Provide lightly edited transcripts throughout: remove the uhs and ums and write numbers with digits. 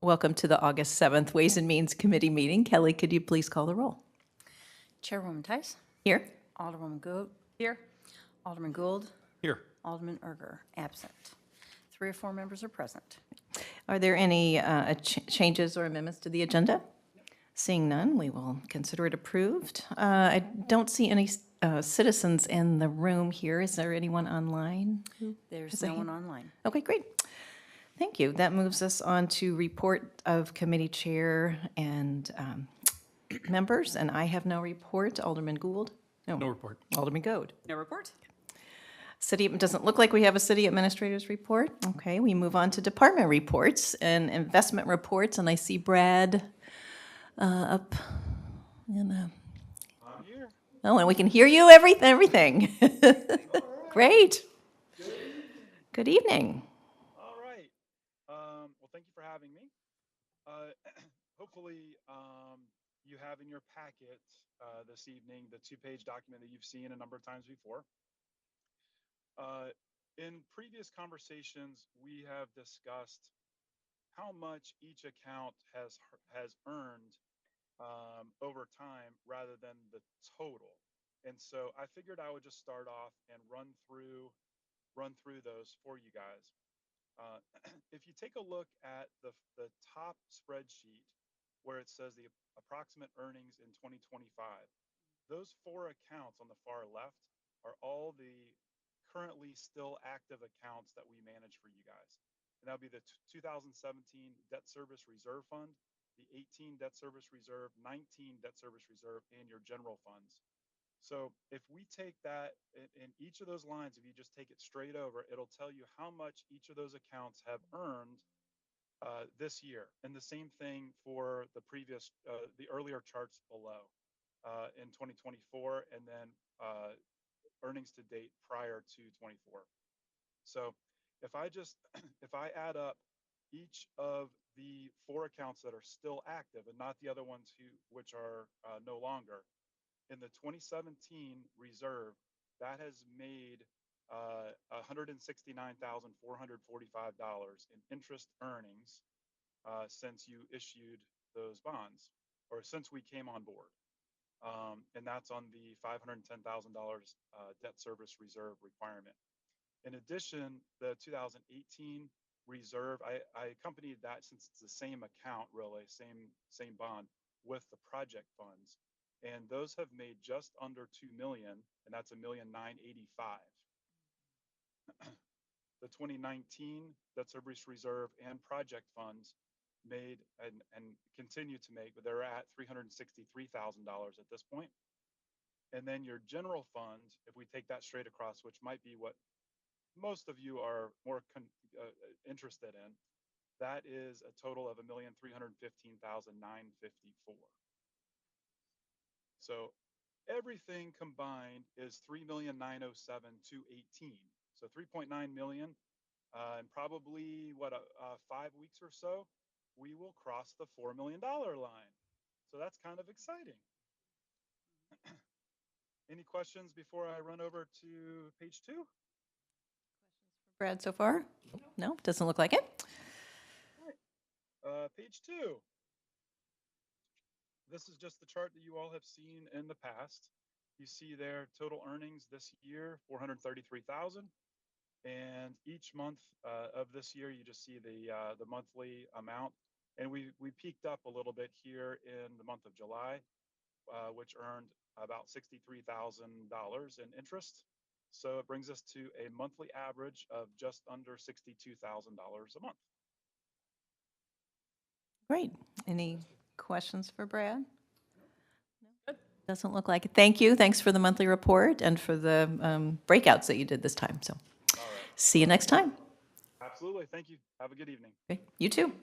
Welcome to the August 7th Ways and Means Committee meeting. Kelly, could you please call the roll? Chairwoman Tice. Here. Alderwoman Gould. Here. Alderman Gould. Here. Alderman Erger, absent. 3 or 4 members are present. Are there any changes or amendments to the agenda? Seeing none, we will consider it approved. I don't see any citizens in the room here. Is there anyone online? There's no one online. Okay, great. Thank you. That moves us on to report of committee chair and members, and I have no report. Alderman Gould? No report. Alderman Gould? No report. City, it doesn't look like we have a city administrator's report. Okay, we move on to department reports and investment reports, and I see Brad up in a... I'm here. Oh, and we can hear you, everything. Great. Good evening. All right. Well, thank you for having me. Hopefully, you have in your packet this evening the 2-page document that you've seen a number of times before. In previous conversations, we have discussed how much each account has earned over time rather than the total. And so I figured I would just start off and run through those for you guys. If you take a look at the top spreadsheet where it says the approximate earnings in 2025, those 4 accounts on the far left are all the currently still active accounts that we manage for you guys. And that'll be the 2017 Debt Service Reserve Fund, the 18 Debt Service Reserve, 19 Debt Service Reserve, and your general funds. So if we take that in each of those lines, if you just take it straight over, it'll tell you how much each of those accounts have earned this year. And the same thing for the previous, the earlier charts below in 2024, and then earnings to date prior to 24. So if I add up each of the 4 accounts that are still active and not the other ones which are no longer, in the 2017 reserve, that has made $169,445 in interest earnings since you issued those bonds, or since we came on board. And that's on the $510,000 debt service reserve requirement. In addition, the 2018 reserve, I accompanied that, since it's the same account, really, same bond, with the project funds. And those have made just under 2 million, and that's $1,985,000. The 2019 debt service reserve and project funds made and continue to make, but they're at $363,000 at this point. And then your general fund, if we take that straight across, which might be what most of you are more interested in, that is a total of $1,315,954. So everything combined is $3,907,218. So 3.9 million, and probably 5 weeks or so, we will cross the $4 million line. So that's kind of exciting. Any questions before I run over to page 2? Brad, so far? No, doesn't look like it. All right. Page 2. This is just the chart that you all have seen in the past. You see their total earnings this year, $433,000. And each month of this year, you just see the monthly amount. And we peaked up a little bit here in the month of July, which earned about $63,000 in interest. So it brings us to a monthly average of just under $62,000 a month. Great. Any questions for Brad? No? Doesn't look like it. Thank you. Thanks for the monthly report and for the breakouts that you did this time. So All right. See you next time. Absolutely. Thank you. Have a good evening. Okay. You too.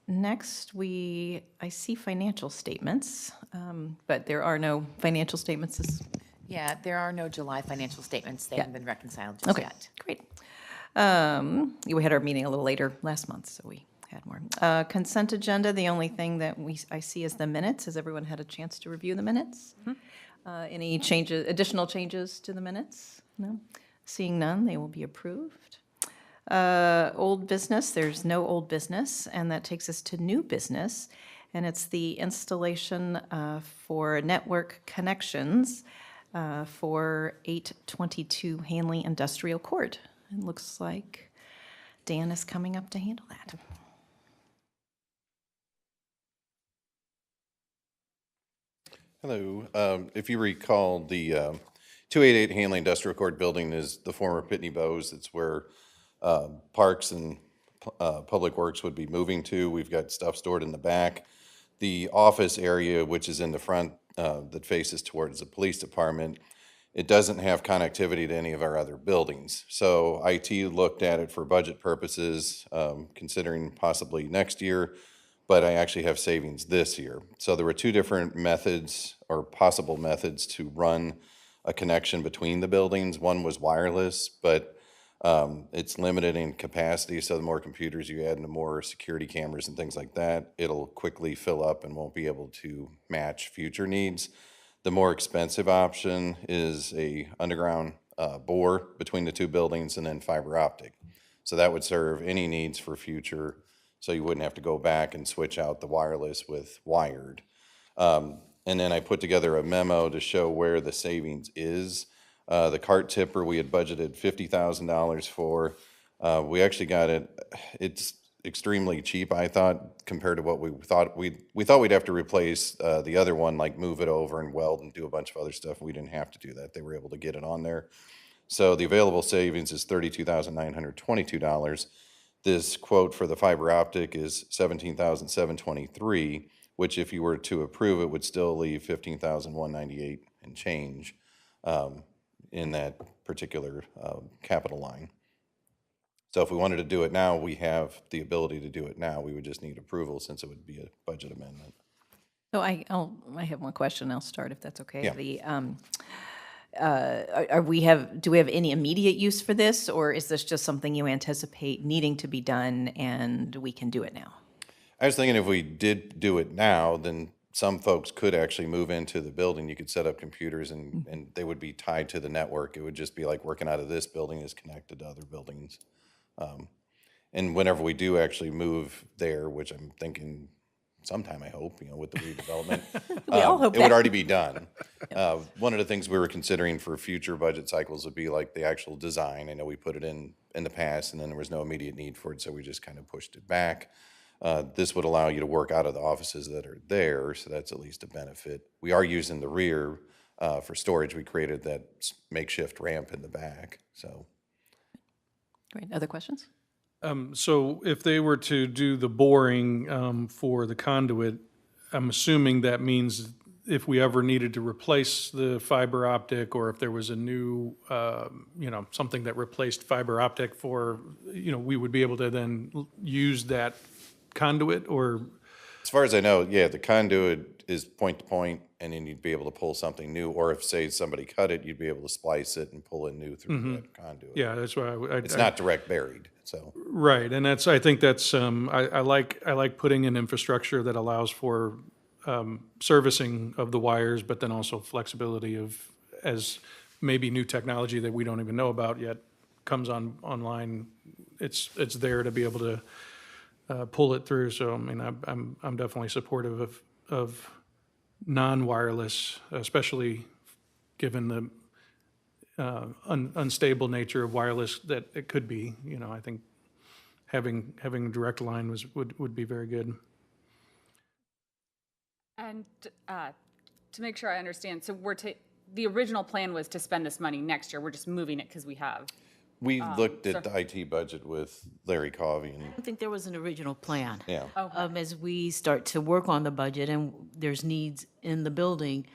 Next, I see financial statements, but there are no financial statements. Yeah, there are no July financial statements. They haven't been reconciled just Okay, yet. great. We had our meeting a little later last month, so we had more. Consent agenda, the only thing that I see is the minutes. Has everyone had a chance to review the minutes? Any additional changes to the minutes? No? Seeing none, they will be approved. Old business, there's no old business, and that takes us to new business. And it's the installation for network connections for 822 Hanley Industrial Court. It looks like Dan is coming up to handle that. Hello. If you recall, the 288 Hanley Industrial Court building is the former Pitney Bowes. It's where Parks and Public Works would be moving to. We've got stuff stored in the back. The office area, which is in the front that faces towards the police department, it doesn't have connectivity to any of our other buildings. So IT looked at it for budget purposes, considering possibly next year, but I actually have savings this year. So there were two different methods or possible methods to run a connection between the buildings. One was wireless, but it's limited in capacity, so the more computers you add and the more security cameras and things like that, it'll quickly fill up and won't be able to match future needs. The more expensive option is a underground bore between the two buildings and then fiber optic. So that would serve any needs for future, so you wouldn't have to go back and switch out the wireless with wired. And then I put together a memo to show where the savings is. The cart tipper, we had budgeted $50,000 for. We actually got it, it's extremely cheap, I thought, compared to what we thought. We thought we'd have to replace the other one, like move it over and weld and do a bunch of other stuff. We didn't have to do that. They were able to get it on there. So the available savings is $32,922. This quote for the fiber optic is $17,723, which if you were to approve it would still leave $15,198 and change in that particular capital line. So if we wanted to do it now, we have the ability to do it now. We would just need approval since it would be a budget amendment. So I have one question. I'll start if that's okay. Yeah. Do we have any immediate use for this, or is this just something you anticipate needing to be done and we can do it now? I was thinking if we did do it now, then some folks could actually move into the building. You could set up computers and they would be tied to the network. It would just be like working out of this building is connected to other buildings. And whenever we do actually move there, which I'm thinking sometime, I hope, with the redevelopment, We all hope it would that. already be done. One of the things we were considering for future budget cycles would be like the actual design. I know we put it in the past and then there was no immediate need for it, so we just kind of pushed it back. This would allow you to work out of the offices that are there, so that's at least a benefit. We are using the rear for storage. We created that makeshift ramp in the back, so. Great. Other questions? So if they were to do the boring for the conduit, I'm assuming that means if we ever needed to replace the fiber optic, or if there was a new, something that replaced fiber optic for, we would be able to then use that conduit, or? As far as I know, yeah, the conduit is point to point, and then you'd be able to pull something new, or if, say, somebody cut it, you'd be able to splice it and pull in new through that conduit. Yeah, that's why It's not direct buried, so. Right, and I think that's, I like putting in infrastructure that allows for servicing of the wires, but then also flexibility of, as maybe new technology that we don't even know about yet comes online, it's there to be able to pull it through. So, I mean, I'm definitely supportive of non-wireless, especially given the unstable nature of wireless that it could be. I think having a direct line would be very good. And to make sure I understand, so the original plan was to spend this money next year. We're just moving it because we have. We looked at the IT budget with Larry Covey, and, I don't think there was an original plan. yeah. As we start to work on the budget and there's needs in the building,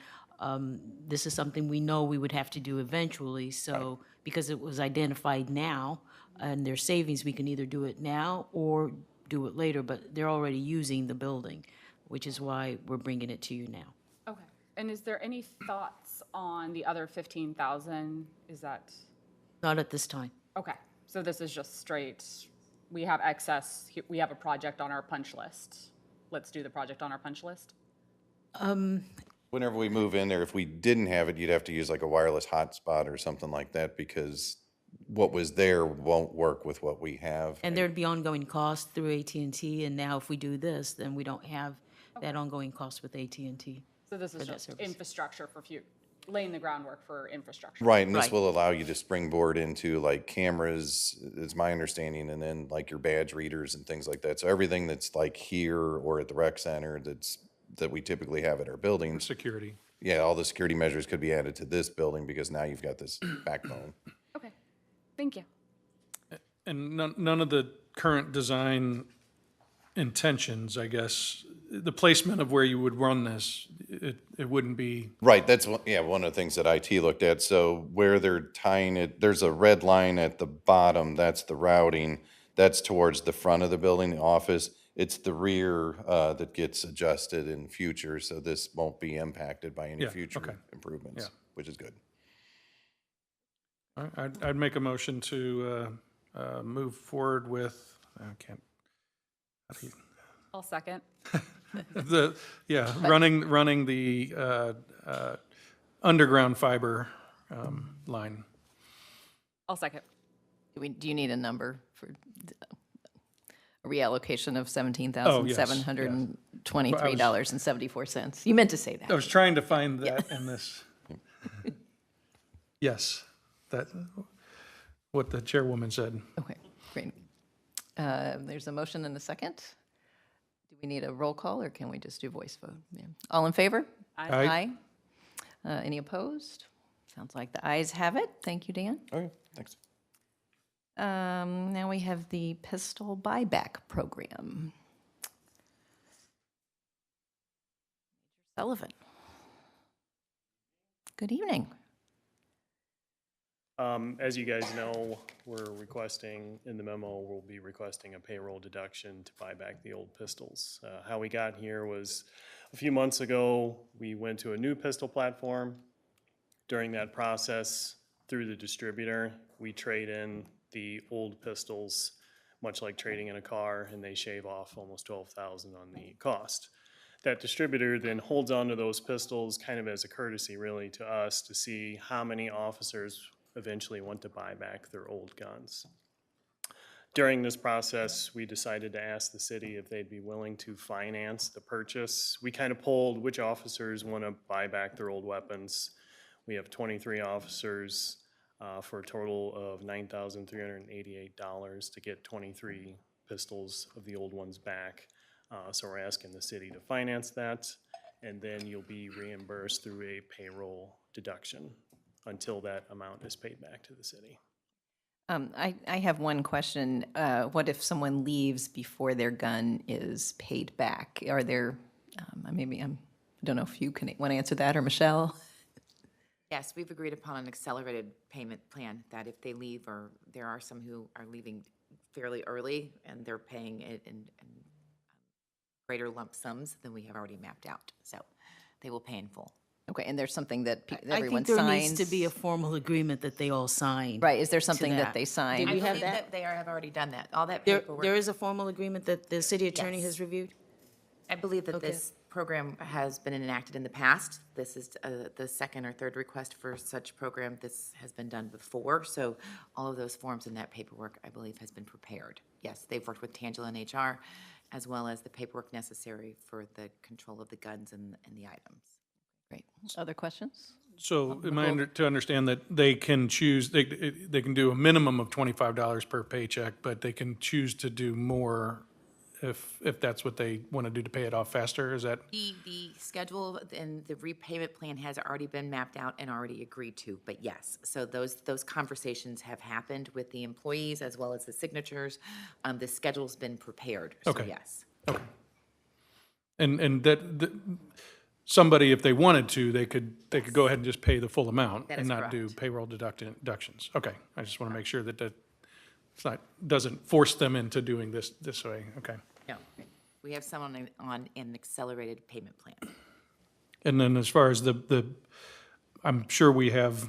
this is something we know we would have to do eventually. So because it was identified now and there's savings, we can either do it now or do it later, but they're already using the building, which is why we're bringing it to you now. Okay. And is there any thoughts on the other 15,000? Is that, Not at this time. okay. So this is just straight, we have excess, we have a project on our punch list. Let's do the project on our punch list? Whenever we move in there, if we didn't have it, you'd have to use like a wireless hotspot or something like that, because what was there won't work with what we have. And there'd be ongoing costs through AT&T, and now if we do this, then we don't have that ongoing cost with AT&T. So this is that just service. infrastructure for laying the groundwork for infrastructure. Right, and this Right. will allow you to springboard into like cameras, is my understanding, and then like your badge readers and things like that. So everything that's like here or at the rec center that we typically have at our buildings, Security. yeah, all the security measures could be added to this building because now you've got this backbone. Okay, thank you. And none of the current design intentions, I guess, the placement of where you would run this, it wouldn't be, Right, that's, one of the things that IT looked at. So where they're tying it, there's a red line at the bottom, that's the routing. That's towards the front of the building, the office. It's the rear that gets adjusted in future, so this won't be impacted by any Yeah, okay. future improvements, Yeah. which is good. All right, I'd make a motion to move forward with, I can't, how do you- I'll second. running the underground fiber line. I'll second. Do you need a number for a reallocation of Oh, yes, $17,723.74? You meant to say I that. was trying to find that in this. Yes, that, what the chairwoman said. Okay, great. There's a motion and a second. Do we need a roll call, or can we just do voice vote? Yeah. All in favor? Aye. Any opposed? Sounds like the ayes have it. Thank you, Dan. Okay, thanks. Now we have the pistol buyback program. Sullivan. Good evening. As you guys know, we're requesting, in the memo, we'll be requesting a payroll deduction to buy back the old pistols. How we got here was, a few months ago, we went to a new pistol platform. During that process, through the distributor, we trade in the old pistols, much like trading in a car, and they shave off almost $12,000 on the cost. That distributor then holds on to those pistols kind of as a courtesy, really, to us to see how many officers eventually want to buy back their old guns. During this process, we decided to ask the city if they'd be willing to finance the purchase. We kind of polled which officers want to buy back their old weapons. We have 23 officers for a total of $9,388 to get 23 pistols of the old ones back. So we're asking the city to finance that, and then you'll be reimbursed through a payroll deduction until that amount is paid back to the city. I have one question. What if someone leaves before their gun is paid back? Are there, I don't know if you want to answer that, or Michelle? Yes, we've agreed upon an accelerated payment plan that if they leave, or there are some who are leaving fairly early and they're paying it in greater lump sums than we have already mapped out. So they will pay in full. Okay, and there's something that I everyone think there signs? needs to be a formal agreement that they all sign. Right, is there something that that. they sign? Did we I have believe that? they have already done that. All that There paperwork. is a formal agreement that the city attorney Yes. has reviewed? I believe that Okay. this program has been enacted in the past. This is the second or third request for such program. This has been done before, so all of those forms and that paperwork, I believe, has been prepared. Yes, they've worked with Tangela and HR, as well as the paperwork necessary for the control of the guns and the items. Great. Other questions? So am I to understand that they can choose, they can do a minimum of $25 per paycheck, but they can choose to do more if that's what they want to do to pay it off faster? Is that? The schedule and the repayment plan has already been mapped out and already agreed to, but yes. So those conversations have happened with the employees as well as the signatures. The schedule's been prepared, so Okay. yes. Okay. And that somebody, if they wanted to, they could go ahead and just pay the full amount That and is not do correct. payroll deductions. Okay, I just want to make sure that it's not, doesn't force them into doing this way, okay. No, we have someone on an accelerated payment plan. And then as far as I'm sure we have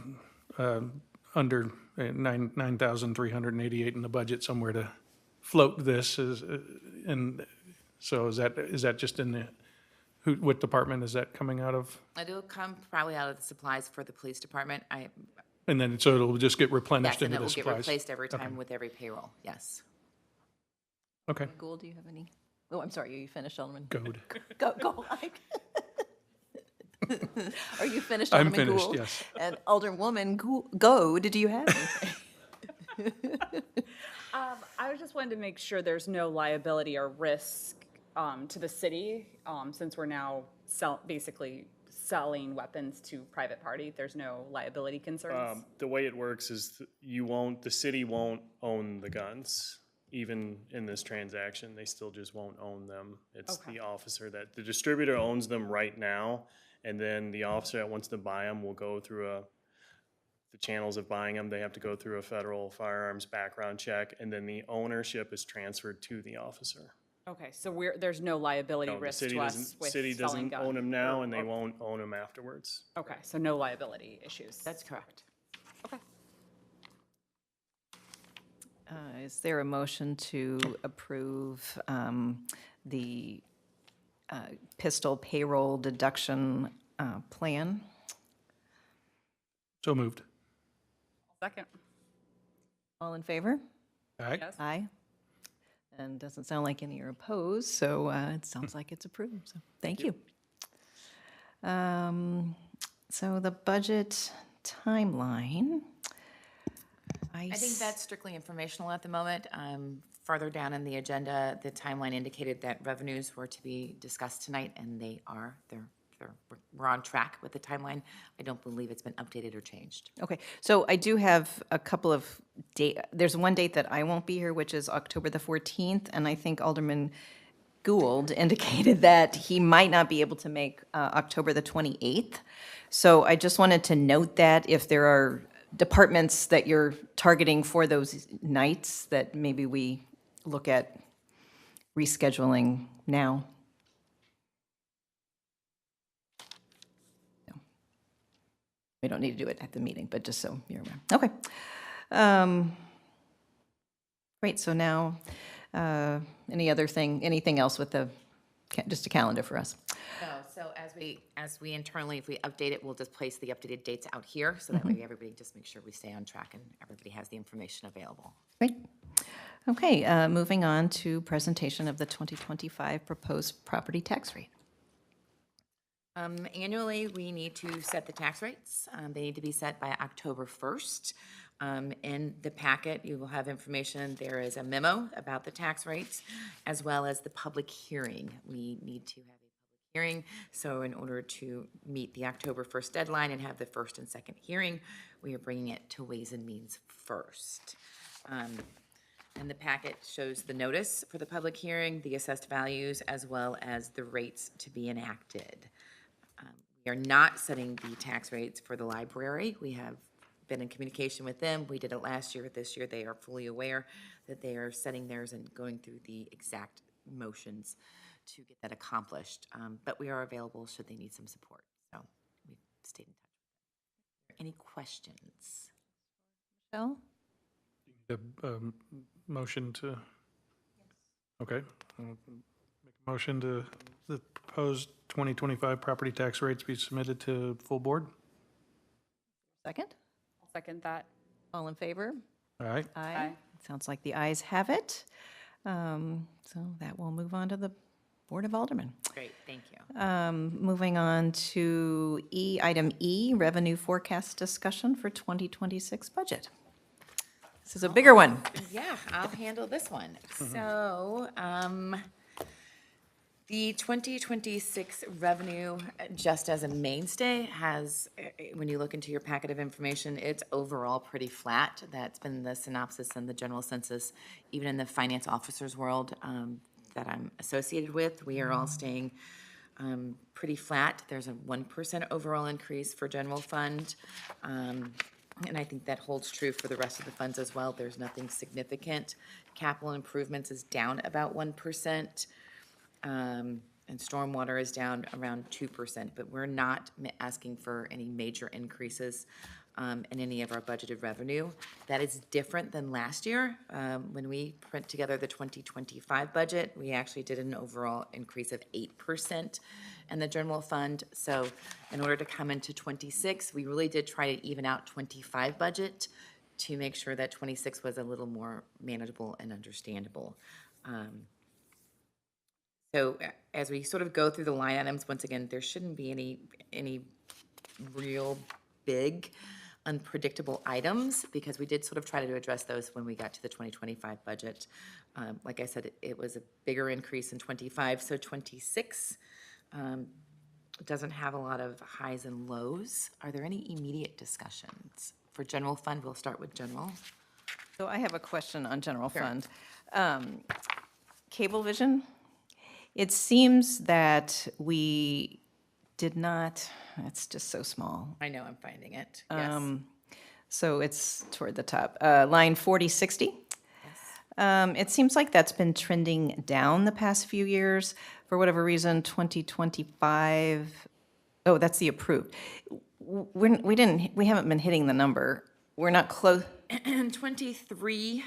under 9,388 in the budget somewhere to float this, and so is that just in the, what department is that coming out of? It'll come probably out of the supplies for the police department. And then, so it'll just get replenished Yes, and into it will the get supplies? replaced every time with every payroll, yes. Okay, Gould, do you have any? Oh, I'm sorry, are you finished, Alderman? good. Go, Mike. Are you finished, I'm Alderman finished, Gould? yes. And Alderwoman Gould, do you have anything? I just wanted to make sure there's no liability or risk to the city, since we're now basically selling weapons to private party. There's no liability concerns. The way it works is the city won't own the guns. Even in this transaction, they still just won't own them. It's Okay. the officer the distributor owns them right now, and then the officer that wants to buy them will go through the channels of buying them. They have to go through a federal firearms background check, and then the ownership is transferred to the officer. Okay, so there's no liability No, the risk city to us doesn't, with city selling doesn't guns? own them now, and they won't own them afterwards. Okay, so no liability issues. That's correct. Okay. Is there a motion to approve the pistol payroll deduction plan? So moved. Second. All in favor? All right? Yes. Aye. And doesn't sound like any are opposed, so it sounds like it's approved, so thank you. So the budget timeline. I think that's strictly informational at the moment. Farther down in the agenda, the timeline indicated that revenues were to be discussed tonight, and we're on track with the timeline. I don't believe it's been updated or changed. Okay, so I do have a couple of there's one date that I won't be here, which is October the 14th, and I think Alderman Gould indicated that he might not be able to make October the 28th. So I just wanted to note that if there are departments that you're targeting for those nights, that maybe we look at rescheduling now. We don't need to do it at the meeting, but just so you're aware. Okay. Great, so now, anything else with just a calendar for us? No, so as we internally, if we update it, we'll just place the updated dates out here, so that way everybody just makes sure we stay on track and everybody has the information available. Great. Okay, moving on to presentation of the 2025 proposed property tax rate. Annually, we need to set the tax rates. They need to be set by October 1st. In the packet, you will have information. There is a memo about the tax rates, as well as the public hearing. We need to have a public hearing, so in order to meet the October 1st deadline and have the first and second hearing, we are bringing it to Ways and Means first. And the packet shows the notice for the public hearing, the assessed values, as well as the rates to be enacted. We are not setting the tax rates for the library. We have been in communication with them. We did it last year. This year, they are fully aware that they are setting theirs and going through the exact motions to get that accomplished. But we are available should they need some support. So we've stayed in touch. Any questions? Michelle? Motion to, okay. Make a motion to the proposed 2025 property tax rates be submitted to full board. Second? I'll second that. All in favor? All right? Aye. Sounds like the ayes have it. So that will move on to the Board of Aldermen. Great, thank you. Moving on to item E, revenue forecast discussion for 2026 budget. This is a bigger one. Yeah, I'll handle this one. So, the 2026 revenue, just as a mainstay, has, when you look into your packet of information, it's overall pretty flat. That's been the synopsis and the general census, even in the finance officer's world that I'm associated with. We are all staying pretty flat. There's a 1% overall increase for general fund. And I think that holds true for the rest of the funds as well. There's nothing significant. Capital improvements is down about 1%. And stormwater is down around 2%, but we're not asking for any major increases. in any of our budgeted revenue. That is different than last year. When we put together the 2025 budget, we actually did an overall increase of 8% in the general fund. So in order to come into 26, we really did try to even out 25 budget to make sure that 26 was a little more manageable and understandable. So as we sort of go through the line items, once again, there shouldn't be any real big unpredictable items, because we did sort of try to address those when we got to the 2025 budget. Like I said, it was a bigger increase in 25, so 26 doesn't have a lot of highs and lows. Are there any immediate discussions? For general fund, we'll start with general. So I have a question on general fund. Cablevision, it seems that we did not, it's just so small. I know, I'm finding it, yes. So it's toward the top. Line 4060. It seems like that's been trending down the past few years. For whatever reason, 2025, oh, that's the approved. We haven't been hitting the number. We're not close. In 23,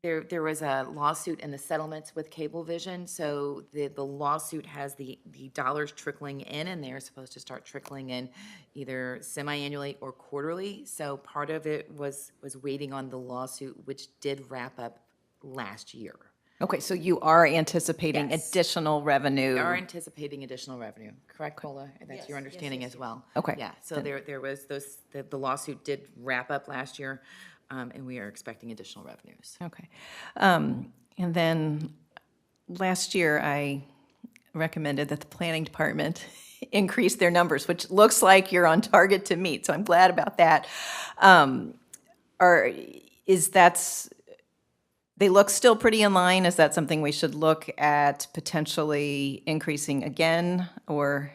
there was a lawsuit in the settlements with Cablevision. So the lawsuit has the dollars trickling in, and they're supposed to start trickling in either semi-annually or quarterly. So part of it was waiting on the lawsuit, which did wrap up last year. Okay, so you are anticipating Yes. additional revenue. We are anticipating additional revenue, correct, Cola? That's your understanding as well? Okay. Yeah, so there was the lawsuit did wrap up last year, and we are expecting additional revenues. Okay. And then last year, I recommended that the planning department increase their numbers, which looks like you're on target to meet, so I'm glad about that. They look still pretty in line. Is that something we should look at potentially increasing again? Or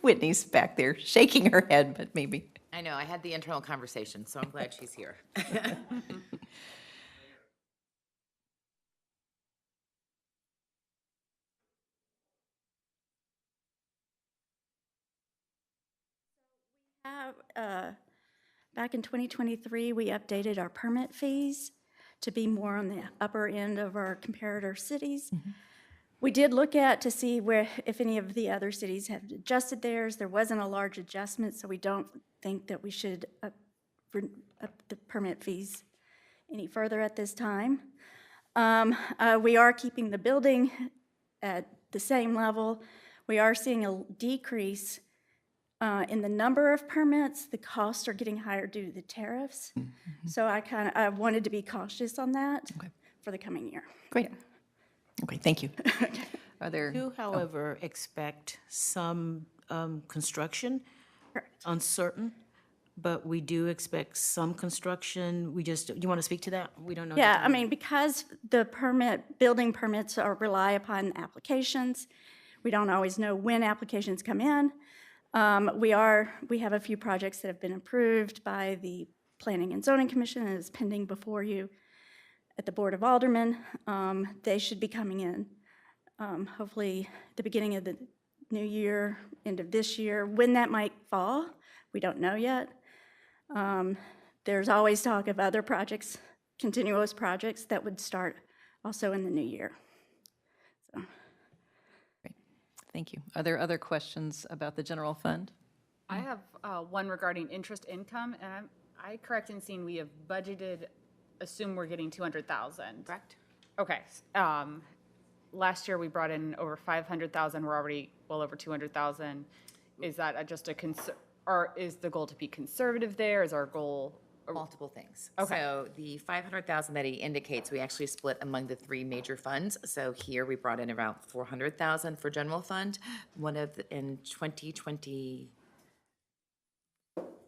Whitney's back there shaking her head, but maybe. I know, I had the internal conversation, so I'm glad she's here. Back in 2023, we updated our permit fees to be more on the upper end of our comparator cities. We did look at to see if any of the other cities have adjusted theirs. There wasn't a large adjustment, so we don't think that we should up the permit fees any further at this time. We are keeping the building at the same level. We are seeing a decrease in the number of permits. The costs are getting higher due to the tariffs. So I wanted to be cautious on that for the coming year. Great. Okay, thank you. Are there? We do, however, expect some construction, uncertain, but we do expect some construction. You want to speak to that? We don't know. the Yeah, I timing. mean, because the building permits rely upon applications, we don't always know when applications come in. We have a few projects that have been approved by the Planning and Zoning Commission and is pending before you at the Board of Aldermen. They should be coming in, hopefully at the beginning of the new year, end of this year. When that might fall, we don't know yet. There's always talk of other projects, continuous projects that would start also in the new year. So. Great. Thank you. Are there other questions about the general fund? I have one regarding interest income, and am I correct in seeing we have budgeted, assume we're getting 200,000? Correct? Okay. Last year, we brought in over 500,000. We're already well over 200,000. Is that just or is the goal to be conservative there? Is our goal? Multiple things. Okay. So the 500,000 that he indicates, we actually split among the three major funds. So here we brought in around 400,000 for general fund. In 2020,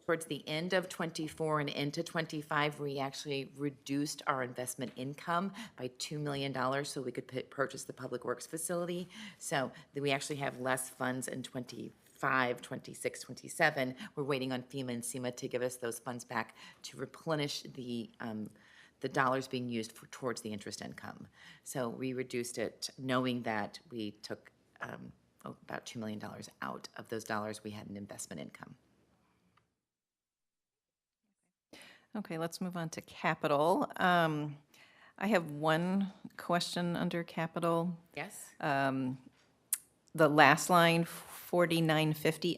towards the end of 24 and into 25, we actually reduced our investment income by $2 million so we could purchase the Public Works facility. So that we actually have less funds in 25, 26, 27. We're waiting on FEMA and SEMA to give us those funds back to replenish the dollars being used towards the interest income. So we reduced it knowing that we took about $2 million out of those dollars we had in investment income. Okay, let's move on to capital. I have one question under capital. Yes? The last line, 4950,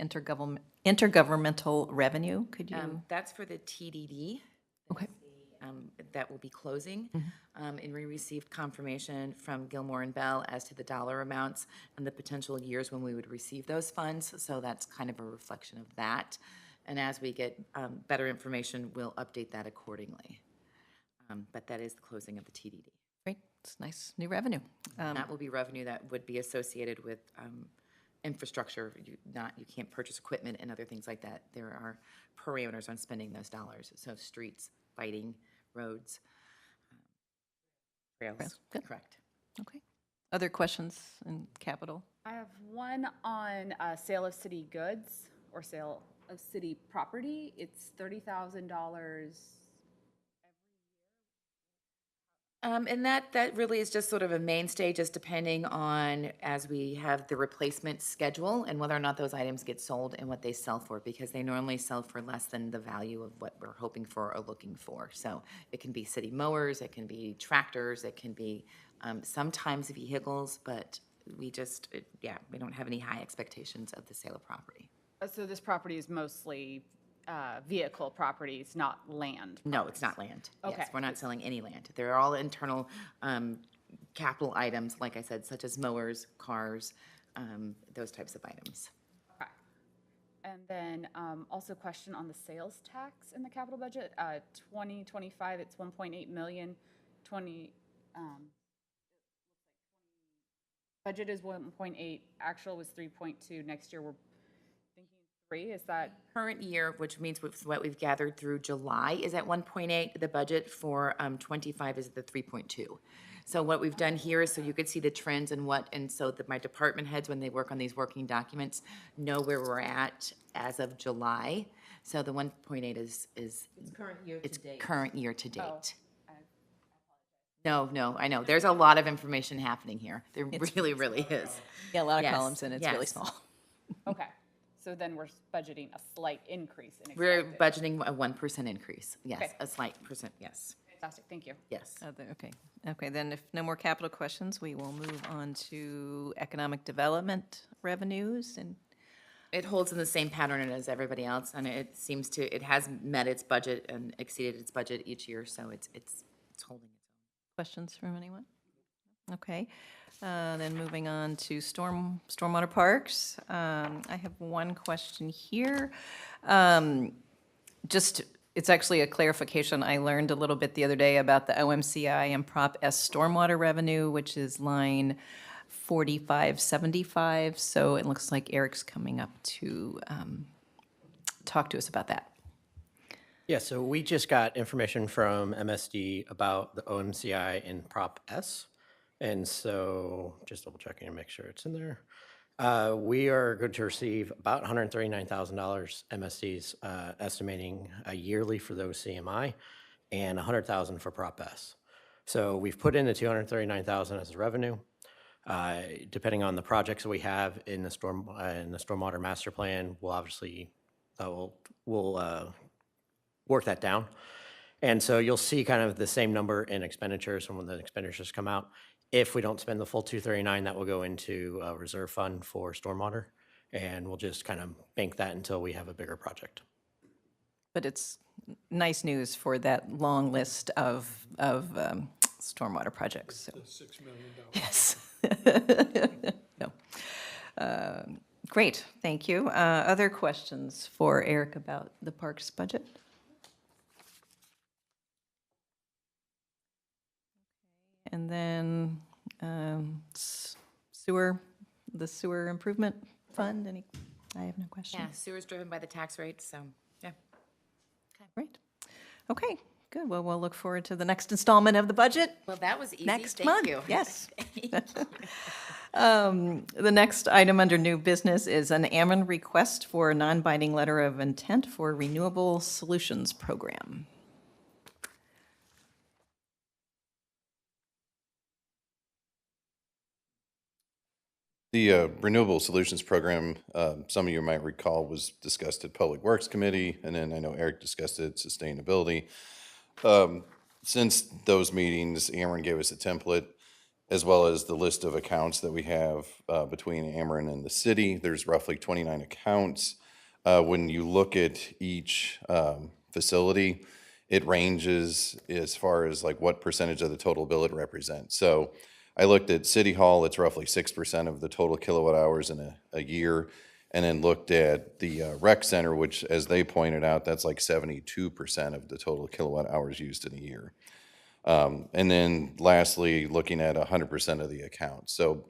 intergovernmental revenue, could you? That's for the TDD. Okay. That will be closing. And we received confirmation from Gilmore and Bell as to the dollar amounts and the potential years when we would receive those funds. So that's kind of a reflection of that. And as we get better information, we'll update that accordingly. But that is the closing of the TDD. Great, it's nice new revenue. That will be revenue that would be associated with infrastructure. You can't purchase equipment and other things like that. There are parameters on spending those dollars. So streets, lighting, roads, trails. Good. Correct. Okay. Other questions in capital? I have one on sale of city goods or sale of city property. It's $30,000. And that really is just sort of a mainstay, just depending on as we have the replacement schedule and whether or not those items get sold and what they sell for, because they normally sell for less than the value of what we're hoping for or looking for. So it can be city mowers, it can be tractors, it can be sometimes vehicles, but we don't have any high expectations of the sale of property. So this property is mostly vehicle properties, not land? No, it's not land. Okay. Yes, we're not selling any land. They're all internal capital items, like I said, such as mowers, cars, those types of items. Okay. And then also question on the sales tax in the capital budget. 2025, it's 1.8 million. Budget is 1.8, actual was 3.2. Next year, we're thinking 3. Is that? Current year, which means with what we've gathered through July, is at 1.8. The budget for 25 is the 3.2. So what we've done here is so you could see the trends and so that my department heads, when they work on these working documents, know where we're at as of July. So the 1.8 is It's current year to it's date. current year to date. Oh, No, I know. There's a lot of information happening here. There really is. Yeah, a lot of Yes, columns and it's really yes. small. okay. So then we're budgeting a slight increase in We're expected. budgeting a 1% increase. Yes, Okay. a slight percent, yes, Fantastic, thank you. yes. Okay, then if no more capital questions, we will move on to economic development revenues and It holds in the same pattern as everybody else, and it has met its budget and exceeded its budget each year, so it's holding its own. questions from anyone? Okay, then moving on to stormwater parks. I have one question here. It's actually a clarification. I learned a little bit the other day about the OMCI and Prop S stormwater revenue, which is line 4575. So it looks like Eric's coming up to talk to us about that. Yeah, so we just got information from MSD about the OMCI and Prop S. And so just double checking to make sure it's in there. We are going to receive about $139,000 MSD's estimating yearly for those CMI and $100,000 for Prop S. So we've put in the $239,000 as revenue. Depending on the projects that we have in the stormwater master plan, we'll obviously we'll work that down. And so you'll see kind of the same number in expenditures from when the expenditures come out. If we don't spend the full 239, that will go into a reserve fund for stormwater, and we'll just kind of bank that until we have a bigger project. But it's nice news for that long list of stormwater projects. So. $6 million. Yes. No. Great, thank you. Other questions for Eric about the parks budget? And then the sewer improvement fund, I have no questions. Yeah, sewer's driven by the tax rate, so, yeah. Great. Okay, good. Well, we'll look forward to the next installment of the budget. Well, that was easy. Next Thank month, you. yes. The next item under new business is an Ammon request for a non-binding letter of intent for Renewable Solutions Program. The Renewable Solutions Program, some of you might recall, was discussed at Public Works Committee, and then I know Eric discussed it at Sustainability. Since those meetings, Ameren gave us a template as well as the list of accounts that we have between Ameren and the city. There's roughly 29 accounts. When you look at each facility, it ranges as far as like what percentage of the total bill it represents. So I looked at City Hall, it's roughly 6% of the total kilowatt hours in a year. And then looked at the rec center, which, as they pointed out, that's like 72% of the total kilowatt hours used in a year. And then lastly, looking at 100% of the accounts. So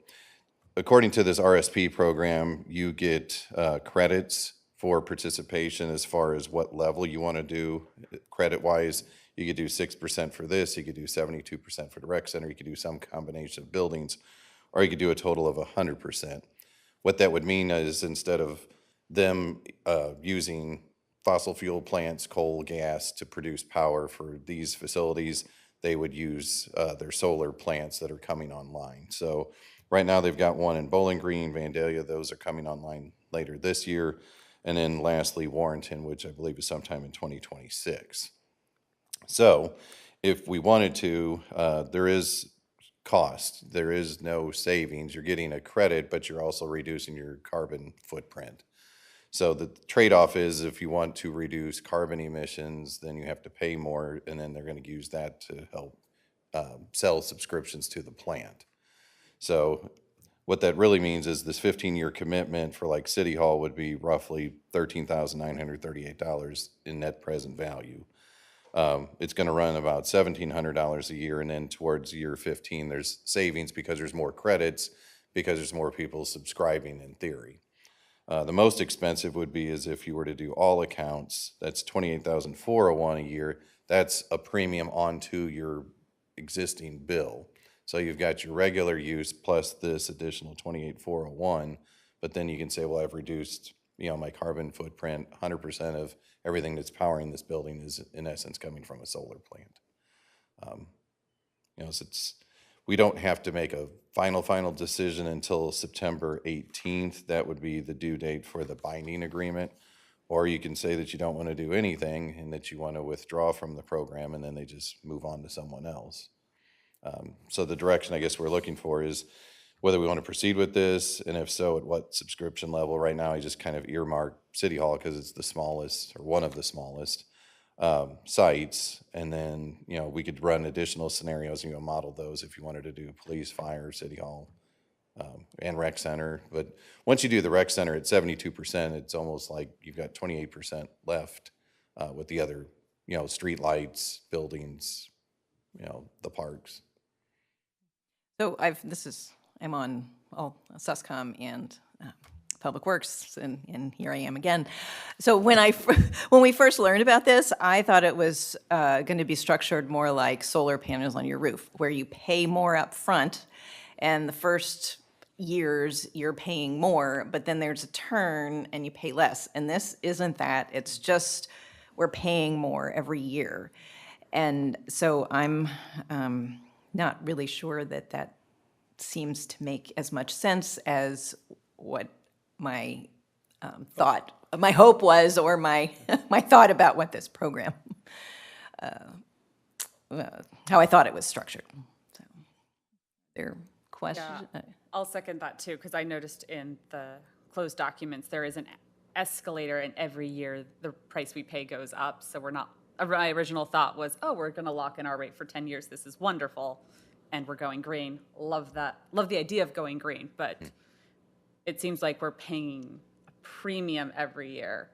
according to this RSP program, you get credits for participation as far as what level you want to do credit-wise. You could do 6% for this, you could do 72% for the rec center, you could do some combination of buildings, or you could do a total of 100%. What that would mean is instead of them using fossil fuel plants, coal, gas to produce power for these facilities, they would use their solar plants that are coming online. So right now they've got one in Bowling Green, Vandalia, those are coming online later this year. And then lastly, Warrenton, which I believe is sometime in 2026. So if we wanted to, there is cost. There is no savings. You're getting a credit, but you're also reducing your carbon footprint. So the trade-off is if you want to reduce carbon emissions, then you have to pay more, and then they're going to use that to help sell subscriptions to the plant. So what that really means is this 15-year commitment for like City Hall would be roughly $13,938 in net present value. It's going to run about $1,700 a year, and then towards year 15, there's savings because there's more credits, because there's more people subscribing in theory. The most expensive would be is if you were to do all accounts, that's $28,401 a year. That's a premium onto your existing bill. So you've got your regular use plus this additional $28,401, but then you can say, well, I've reduced, my carbon footprint. 100% of everything that's powering this building is in essence coming from a solar plant. So we don't have to make a final decision until September 18th. That would be the due date for the binding agreement. Or you can say that you don't want to do anything and that you want to withdraw from the program, and then they just move on to someone else. So the direction I guess we're looking for is whether we want to proceed with this, and if so, at what subscription level. Right now, I just kind of earmark City Hall because it's the smallest, or one of the smallest sites. And then, we could run additional scenarios and model those if you wanted to do police, fire, City Hall, and rec center. But once you do the rec center at 72%, it's almost like you've got 28% left with the other, street lights, buildings, the parks. So I'm on SUSCOM and Public Works, and here I am again. So when we first learned about this, I thought it was going to be structured more like solar panels on your roof, where you pay more up front, and the first years you're paying more, but then there's a turn and you pay less. And this isn't that. It's just we're paying more every year. And so I'm not really sure that seems to make as much sense as what my my hope was, or my my thought about what this program, how I thought it was structured. So, there questions? Yeah, I'll second that too, because I noticed in the closed documents, there is an escalator, and every year the price we pay goes up. So we're not, my original thought was, we're going to lock in our rate for 10 years. This is wonderful. And we're going green. Love that. Love the idea of going green, but it seems like we're paying a premium every year.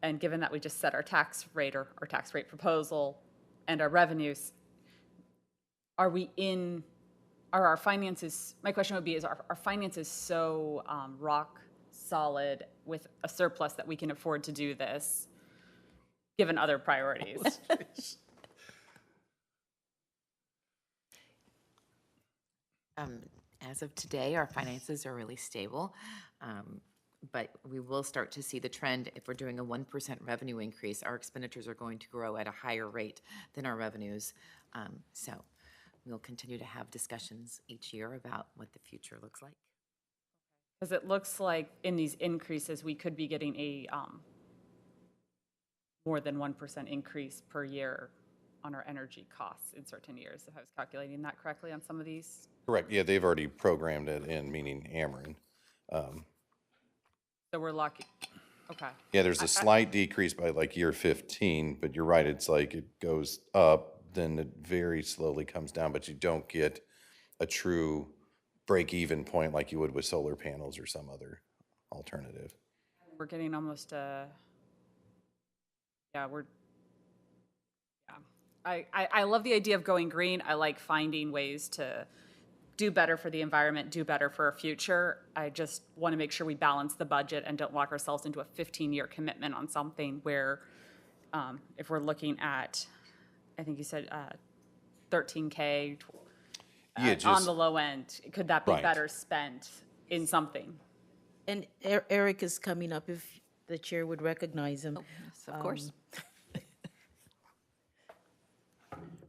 And given that we just set our tax rate, or our tax rate proposal, and our revenues, are our finances, my question would be, is our finances so rock solid with a surplus that we can afford to do this, given other priorities? As of today, our finances are really stable, but we will start to see the trend. If we're doing a 1% revenue increase, our expenditures are going to grow at a higher rate than our revenues. So we'll continue to have discussions each year about what the future looks like. Because it looks like in these increases, we could be getting a more than 1% increase per year on our energy costs in certain years, if I was calculating that correctly on some of these. Correct, yeah, they've already programmed it in, meaning Ameren. So we're lucky. Okay. Yeah, there's a slight decrease by like year 15, but you're right, it's like it goes up, then it very slowly comes down, but you don't get a true break-even point like you would with solar panels or some other alternative. We're getting almost yeah, I love the idea of going green. I like finding ways to do better for the environment, do better for our future. I just want to make sure we balance the budget and don't lock ourselves into a 15-year commitment on something where if we're looking at, I think you said 13K Yeah, on just, the low end, could that be Right. better spent in something? And Eric is coming up, if the chair would recognize him. Yes, of course.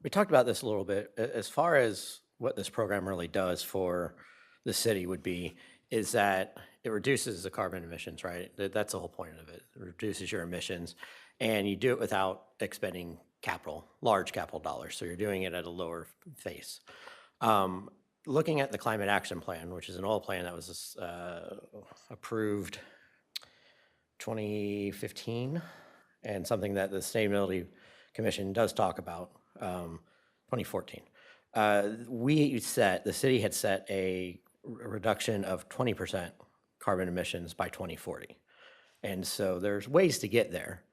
We talked about this a little bit. As far as what this program really does for the city would be, is that it reduces the carbon emissions, right? That's the whole point of it. It reduces your emissions, and you do it without expending capital, large capital dollars. So you're doing it at a lower face. Looking at the Climate Action Plan, which is an oil plan that was approved 2015, and something that the Sustainability Commission does talk about, 2014. The city had set a reduction of 20% carbon emissions by 2040. And so there's ways to get there.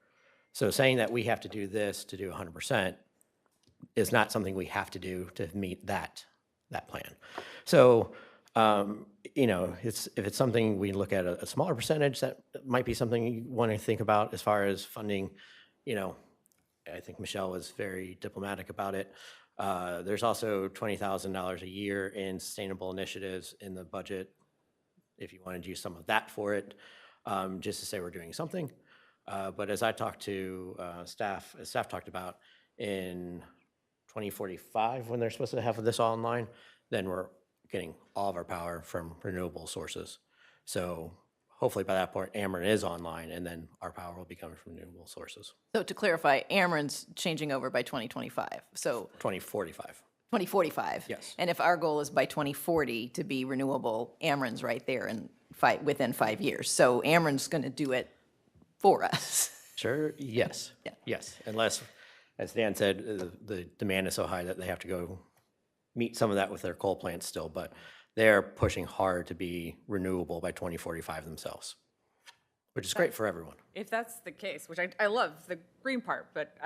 So saying that we have to do this to do 100% is not something we have to do to meet that plan. So, if it's something we look at a smaller percentage, that might be something you want to think about as far as funding. I think Michelle was very diplomatic about it. There's also $20,000 a year in sustainable initiatives in the budget, if you wanted to use some of that for it, just to say we're doing something. But as I talked to staff, as staff talked about, in 2045, when they're supposed to have this all online, then we're getting all of our power from renewable sources. So hopefully by that point, Ameren is online, and then our power will be coming from renewable sources. So to clarify, Ameren's changing over by 2025, so 2045. 2045. Yes. And if our goal is by 2040 to be renewable, Ameren's right there in within 5 years. So Ameren's going to do it for us. Sure, yes. Yeah. Yes, unless, as Dan said, the demand is so high that they have to go meet some of that with their coal plants still, but they're pushing hard to be renewable by 2045 themselves, which is great for everyone. If that's the case, which I love the green part, but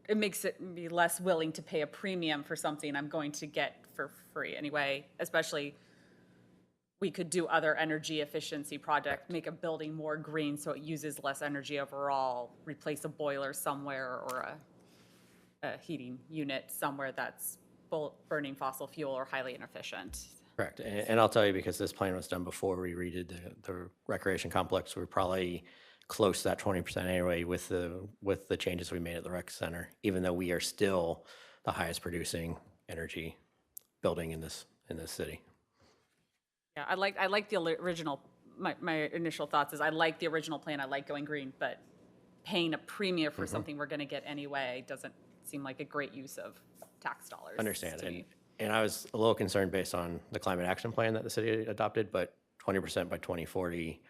it makes it me less willing to pay a premium for something I'm going to get for free anyway, especially we could do other energy efficiency projects, make a building more green so it uses less energy overall, replace a boiler somewhere or a heating unit somewhere that's burning fossil fuel or highly inefficient. Correct, and I'll tell you, because this plan was done before we redid the recreation complex, we're probably close to that 20% anyway with the changes we made at the rec center, even though we are still the highest producing energy building in this city. Yeah, I like the original, my initial thoughts is I like the original plan, I like going green, but paying a premium for something we're gonna get anyway doesn't seem like a great use of tax dollars. Understand, to me. and I was a little concerned based on the climate action plan that the city adopted, but 20% by 2040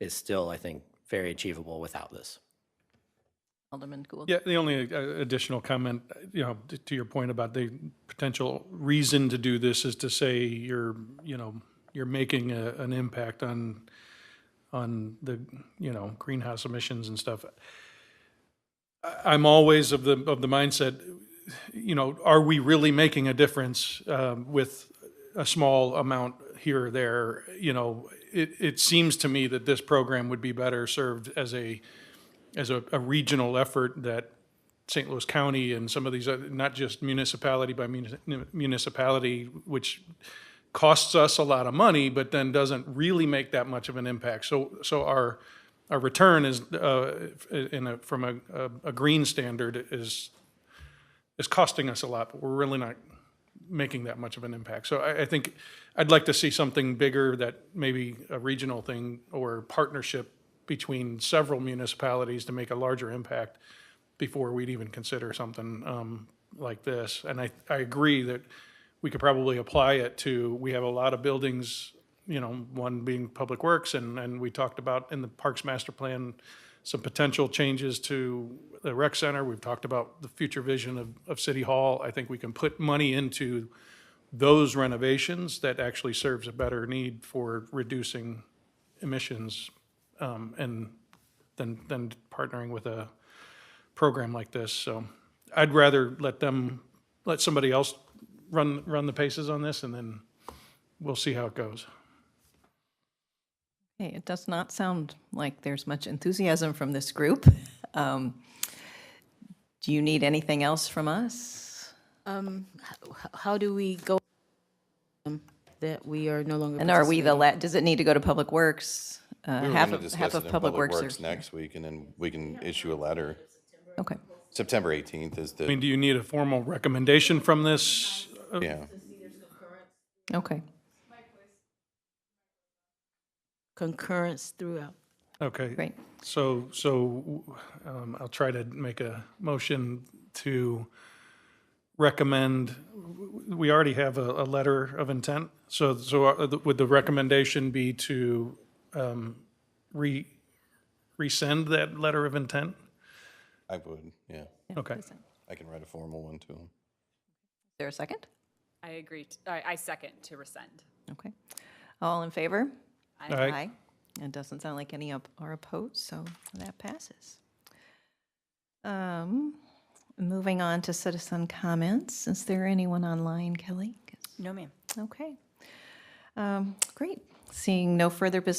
is still, I think, very achievable without this. Alderman Gould? Yeah, the only additional comment, to your point about the potential reason to do this is to say you're making an impact on the, greenhouse emissions and stuff. I'm always of the mindset, are we really making a difference with a small amount here or there? It seems to me that this program would be better served as a regional effort that St. Louis County and some of these, not just municipality by municipality, which costs us a lot of money, but then doesn't really make that much of an impact. So our return is from a green standard is costing us a lot, but we're really not making that much of an impact. So I think I'd like to see something bigger, that maybe a regional thing or partnership between several municipalities to make a larger impact before we'd even consider something like this. And I agree that we could probably apply it to, we have a lot of buildings, you know, one being Public Works, and we talked about in the Parks Master Plan, some potential changes to the rec center. We've talked about the future vision of City Hall. I think we can put money into those renovations that actually serves a better need for reducing emissions, and than partnering with a program like this. So I'd rather let somebody else run the paces on this, and then we'll see how it goes. Okay, it does not sound like there's much enthusiasm from this group. Do you need anything else from us? How do we go that we are no longer And are we participating? does it need to go to Public Works? We were Half going to of discuss it in Public Public Works Works are- next week, and then we can issue a letter. Okay, September 18th is I mean, the, do you need a formal recommendation from this? yeah. okay. Concurrence throughout. Okay. Great. So I'll try to make a motion to recommend, we already have a letter of intent. So would the recommendation be to resend that letter of intent? I would, yeah. Okay. Is I can write a formal one to them. there a second? I agree, I second to rescind. Okay. All in favor? Aye. It doesn't sound like any are opposed, so that passes. Moving on to citizen comments. Is there anyone online, Kelly? No, ma'am. Okay. Great. Seeing no further business